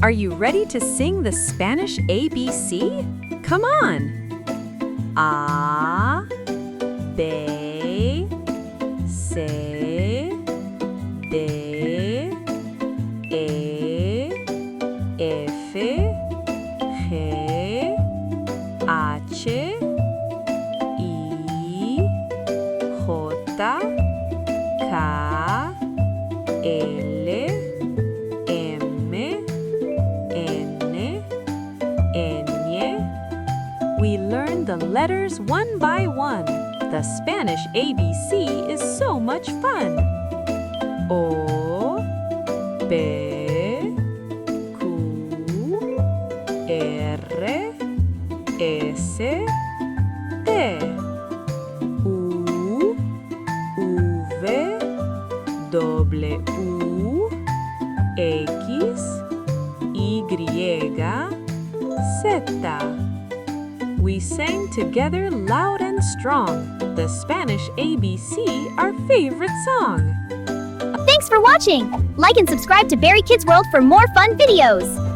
Are you ready to sing the Spanish ABC? Come on! A, B, C, D, E, F, G, H, I, J, K, L, M, N, Ñ. We learn the letters one by one. The Spanish ABC is so much fun. O, P, Q, R, S, T, U, V, W, X, Y, Z. We sang together loud and strong. The Spanish ABC, our favorite song. Thanks for watching! Like and subscribe to Berry Kids World for more fun videos!